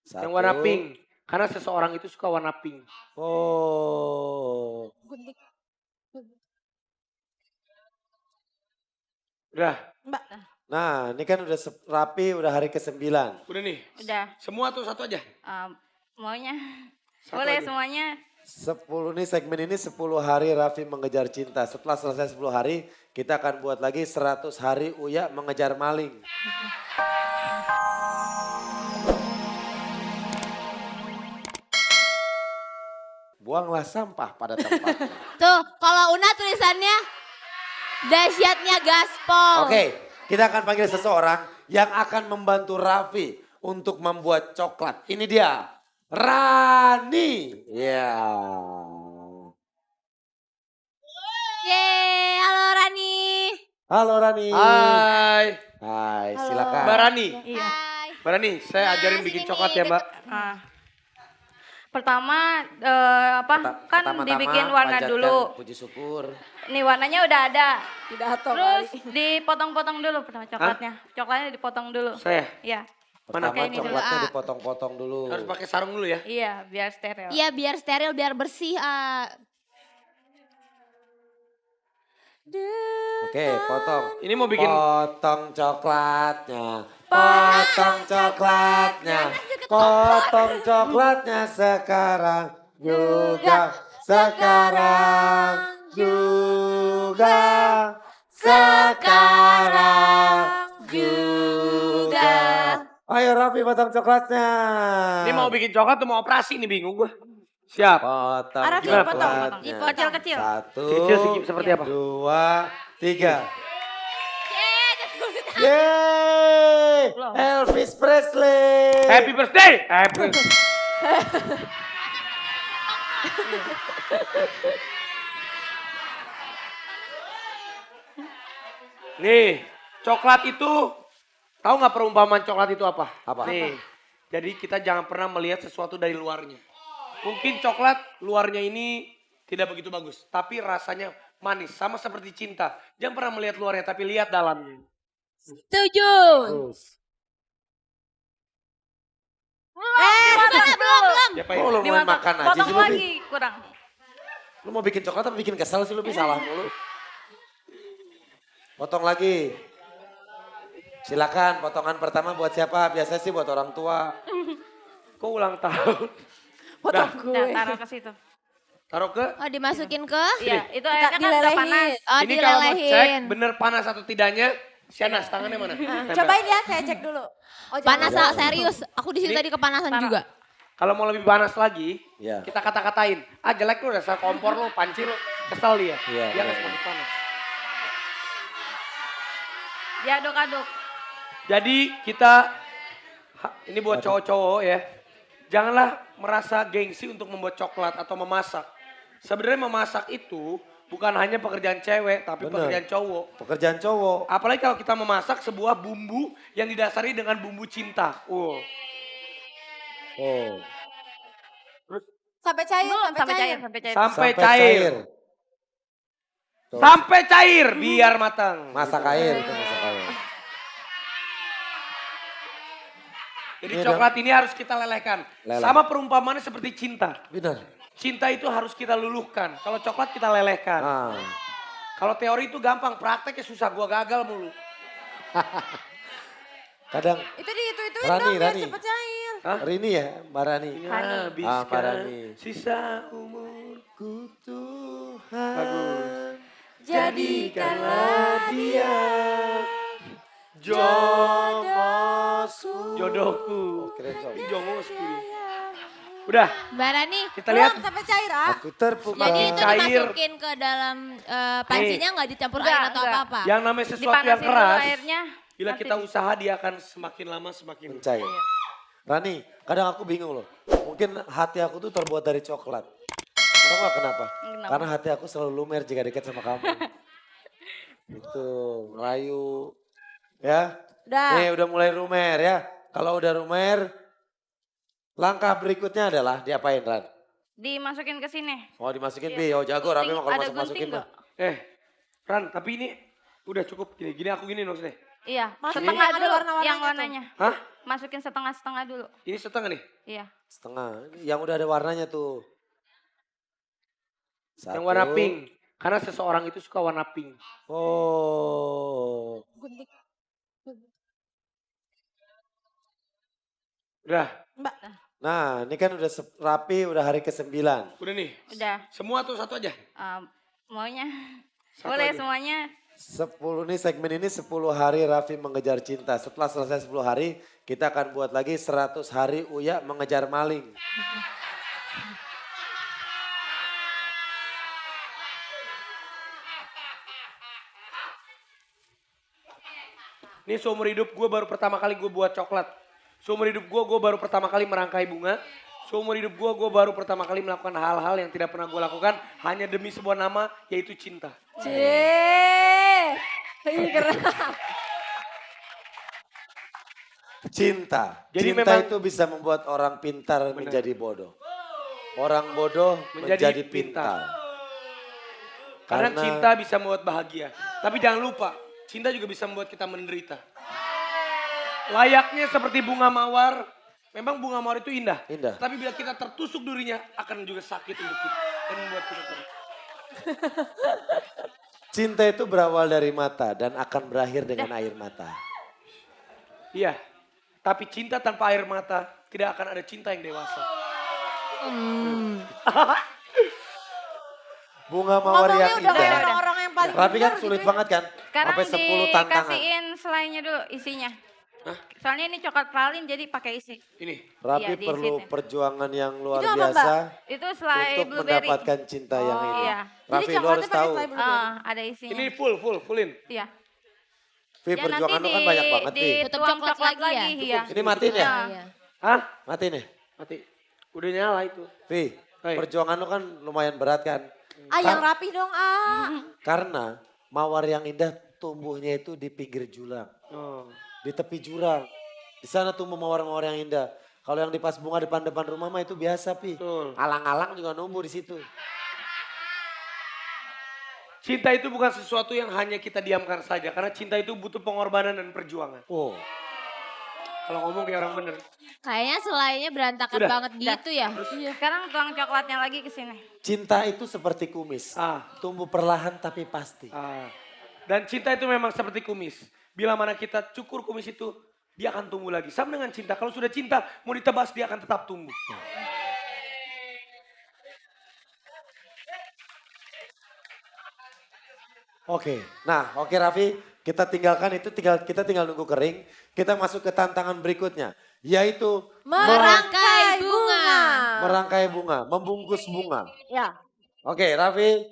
Yang warna pink. Karena seseorang itu suka warna pink. Oh. Udah. Mbak. Nah ini kan udah rapi, udah hari ke-9. Udah nih. Udah. Semua tuh satu aja. Maunya. Satu Boleh aja. semuanya. 10 nih segmen ini 10 hari Raffi mengejar cinta. Setelah selesai 10 hari kita akan buat lagi 100 hari Uya mengejar maling. Buanglah sampah pada tempatnya. Tuh, kalau Una tulisannya dahsyatnya gaspol. Oke, kita akan panggil seseorang yang akan membantu Raffi untuk membuat coklat. Ini dia, Rani. Ya. Yeay, halo Rani. Halo Rani. Hai. Hai, silakan. Mbak Rani. Iya. Mbak Rani, saya ajarin bikin coklat ya Mbak. Pertama kan Pertama-tama dibikin warna panjatkan dulu. Puji syukur. Nih warnanya udah ada. Pidato Terus dipotong-potong dulu pertama coklatnya. Coklatnya dipotong dulu. Saya Iya. Pertama Pakai ini dulu. coklatnya dipotong-potong dulu. harus pakai sarung dulu ya. Iya, biar steril. Iya, biar steril, biar bersih. Oke, potong. Ini mau bikin Potong coklatnya. Potong coklatnya. Potong coklatnya sekarang juga. Sekarang juga. Sekarang juga. Ayo Raffi potong coklatnya. ini mau bikin coklat tuh mau operasi nih bingung gue. Siap. Potong Raffi, potong, potong. coklatnya. Kecil-kecil. Satu. Kecil seperti apa? 2, 3. Yeay! Belum. Elvis Presley. Happy birthday. Happy. Nih, coklat itu tahu nggak perumpamaan coklat itu apa? Apa? Nih, jadi kita jangan pernah melihat sesuatu dari luarnya. Mungkin coklat luarnya ini tidak begitu bagus, tapi rasanya manis, sama seperti cinta. Jangan pernah melihat luarnya, tapi lihat dalamnya. Setuju. Terus. Belum. Siapa Oh, lu mau Dimasak. makan aja Potong sih lu, Bi? lagi, kurang. Lu mau bikin coklat apa bikin kesel sih lu, Bi? Salah mulu. Potong lagi. Silakan, potongan pertama buat siapa? Biasanya sih buat orang tua. Kok ulang tahun? Potong Nah, taruh ke situ. Taruh ke. Oh, dimasukin ke? Iya, itu airnya kan udah panas. Oh, Ini kalau mau cek dilelehin. bener panas atau tidaknya, Sianas tangannya mana? Tempel. Cobain ya, saya cek dulu. Oh, Panas jangan. serius. Aku di sini Ini tadi kepanasan taruh. juga. Kalau mau lebih panas lagi, Iya. kita kata-katain. Ah jelek lu, dasar kompor lu, panci lu. Kesel dia. Iya, Dia iya, nggak semakin panas. Diaduk-aduk. Jadi kita, ini buat cowok-cowok ya. Janganlah merasa gengsi untuk membuat coklat atau memasak. Sebenarnya memasak itu bukan hanya pekerjaan cewek, tapi Bener. pekerjaan cowok. Pekerjaan cowok. Apalagi kalau kita memasak sebuah bumbu yang didasari dengan bumbu cinta. Oh. Sampai cair, Belum, sampai cair. sampai cair. Sampai cair. Tuh. Sampai cair, biar matang. Masak air, itu masak air. Jadi Iya coklat ini harus kita lelehkan. Leleh. Sama perumpamaannya seperti cinta. Benar. Cinta itu harus kita luluhkan. Kalau coklat kita lelehkan. Nah, Kalau teori itu gampang, prakteknya susah. Gua gagal mulu. kadang Itu itu Rani, dong biar Rani. cepet cair. Rini ya, Mbak Rani. Habiskan Mbak Rani. sisa umurku. Tuhan. Bagus. Jadikanlah dia jodohku. Keren Sob. Ini jongosku. Udah, Mbak Rani, kita lihat. Belum sampai cair, Aku terpukau. jadi itu Cair. dimasukin ke dalam pancinya nggak dicampur air Enggak, atau enggak. apa-apa? Yang namanya sesuatu yang Dipanasin dulu keras, airnya. bila nanti kita usaha dia akan semakin lama semakin Mencair. Rani, kadang aku bingung loh. Mungkin hati aku tuh terbuat dari coklat. Tahu gak kenapa? Kenapa? Karena hati aku selalu lumer jika dekat sama kamu. Itu, rayu. Ya, Udah. nih udah mulai lumer ya. Kalau udah lumer, langkah berikutnya adalah diapain Ran? dimasukin ke sini. Oh dimasukin Iya. Bi, oh jago Raffi mah kalau Ada masuk-masukin gunting mah. Ran, tapi ini udah cukup gini aku gini maksudnya. Iya, Masukin setengah yang ada dulu warna-warnanya yang tuh. warnanya. Hah? Masukin setengah-setengah dulu. Ini setengah nih. Iya. Setengah. Yang udah ada warnanya tuh. Yang Satu. warna pink. Karena seseorang itu suka warna pink. Oh. Gunting. Udah. Mbak. Nah ini kan udah rapi, udah hari ke-9. Udah nih. Udah. Semua tuh satu aja. Maunya. Satu Boleh aja. semuanya. 10 nih segmen ini 10 hari Raffi mengejar cinta. Setelah selesai 10 hari kita akan buat lagi 100 hari Uya mengejar maling. Ini seumur hidup gue baru pertama kali gue buat coklat. Seumur hidup gue baru pertama kali merangkai bunga. Seumur hidup gue baru pertama kali melakukan hal-hal yang tidak pernah gue lakukan. Hanya demi sebuah nama yaitu cinta. Cie. Ih, keren. Cinta. Jadi Cinta memang- itu bisa membuat orang pintar menjadi bodoh. Orang bodoh menjadi pintar. Karena Karena- cinta bisa membuat bahagia. Tapi jangan lupa, cinta juga bisa membuat kita menderita. Layaknya seperti bunga mawar. Memang bunga mawar itu indah. Indah. Tapi bila kita tertusuk durinya akan juga sakit untuk kita. Dan membuat kita terus. Cinta itu berawal dari mata dan akan berakhir dengan air mata. Iya. Tapi cinta tanpa air mata tidak akan ada cinta yang dewasa. Bunga mawar Ngomongnya yang udah kayak indah. orang-orang yang paling Rapi kan benar sulit gitu ya. banget kan? Sekarang Sampai 10 tantangan. dikasihin selainya dulu isinya. Soalnya ini coklat pralin jadi pakai isi. Ini. Rapi Iya, perlu diisiin. perjuangan yang luar Itu apa, biasa Itu selai untuk blueberry. mendapatkan cinta yang ini. iya. Jadi Raffi lu coklatnya harus pakai tahu. selai blueberry. Ada isinya. Ini fullin. Iya. Vi, Ya, perjuangan lu kan banyak banget Vi. Tutup dituang coklat lagi ya? Iya. Ini matiin ya? Iya. Hah? Matiin ya? Mati. Udah nyala itu. Vi, Hai. perjuangan lu kan lumayan berat kan? Yang rapi dong, Karena mawar yang indah tumbuhnya itu di pinggir jurang. Oh. Di tepi jurang. Di sana tumbuh mawar-mawar yang indah. Kalau yang di pas bunga depan rumah mah itu biasa Pi. Betul. Alang-alang juga numbuh di situ. Cinta itu bukan sesuatu yang hanya kita diamkan saja. Karena cinta itu butuh pengorbanan dan perjuangan. Oh, Kalau ngomong kayak orang bener. Kayaknya selainya berantakan Udah. banget gitu ya. Sekarang tuang coklatnya lagi ke sini. cinta itu seperti kumis. Tumbuh perlahan tapi pasti. Dan cinta itu memang seperti kumis. Bila mana kita cukur kumis itu, dia akan tumbuh lagi. Sama dengan cinta. Kalau sudah cinta, mau ditebas dia akan tetap tumbuh. Oke, nah oke Raffi, kita tinggalkan itu, kita tinggal nunggu kering. Kita masuk ke tantangan berikutnya, yaitu merangkai bunga. merangkai bunga, membungkus bunga. Ya. Oke Raffi,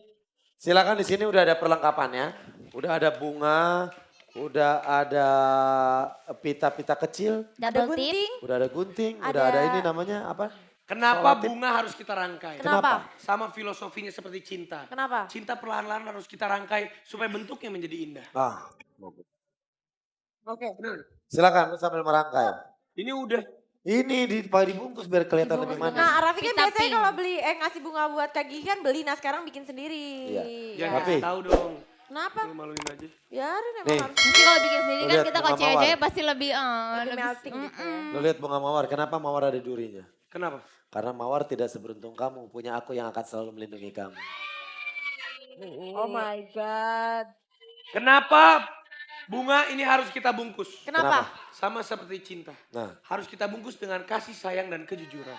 silakan di sini udah ada perlengkapannya. Udah ada bunga, udah ada pita-pita kecil, Ada Double tip. gunting. udah ada gunting, udah Ada- ada ini namanya apa? Kenapa Solatip. bunga harus kita rangkai? Kenapa? Sama filosofinya seperti cinta. Kenapa? Cinta perlahan-lahan harus kita rangkai supaya bentuknya menjadi indah. Ah, Oke. Benar. silakan lu sambil merangkai. Ini udah. Ini dibungkus biar kelihatan lebih manis. Nah, Raffi kan Kita biasanya pink. kalau beli ngasih bunga buat Kak Gigi kan beli, nah sekarang bikin sendiri. Iya. Jangan Tapi- kasih tahu dong. Kenapa? Lu maluin aja. Biarin Nih. emang harus Nanti kalau bikin sendiri Lu kan lihat kita bunga kalau cewek-cewek mawar. pasti lebih lebih melting gitu ya. Lu lihat bunga mawar, kenapa mawar ada durinya? Kenapa? Karena mawar tidak seberuntung kamu, punya aku yang akan selalu melindungi kamu. Oh my God. Kenapa bunga ini harus kita bungkus? Kenapa? Sama seperti cinta. Nah, Harus kita bungkus dengan kasih sayang dan kejujuran.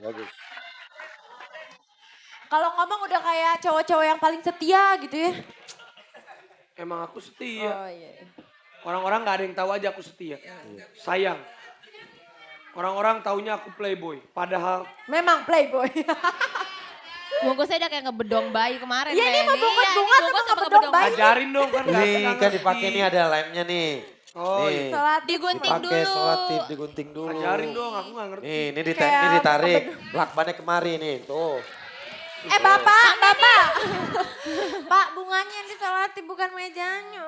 bagus. Kalau ngomong udah kayak cowok-cowok yang paling setia gitu ya. Emang aku setia. Oh iya. Orang-orang gak ada yang tahu aja aku setia. Sayang. Orang-orang taunya aku playboy. Padahal Memang playboy. Bungkusnya udah kayak ngebedong bayi kemarin. Iya, ini Ren. mau bungkus Iya, bunga ini tuh bungkus mau sama ngebedong ngebedong bayi. ajarin dong kan. Ini nggak kan ngerti. dipakai nih ada lemnya nih. Oh Nih, iya. Salat Digunting dipakai dulu. solatip, digunting dulu. Ajarin dong, aku gak ngerti. Nih, ini Kayak ditarik. Lakbannya kemari nih, tuh. Bapak. Pak, bunganya yang disolati bukan mejanya.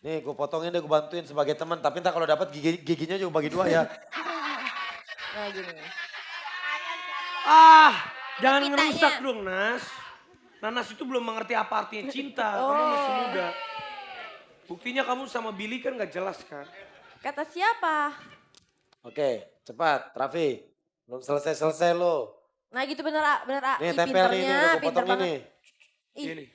Nih, gue potongin deh, gue bantuin sebagai teman. Tapi ntar kalau dapat giginya juga bagi dua ya. Nah gini. Ah, jangan Kitanya. ngerusak dong Nas. Nanas itu belum mengerti apa artinya cinta. Kamu masih muda. Buktinya kamu sama Billy kan gak jelas kan. Kata siapa? Oke, cepat Raffi. Belum selesai-selesai lo. Nah gitu bener A, bener A. Nih Ih, tempel nih, pinternya, udah gue pinter potong banget. ini. Ih, Ini.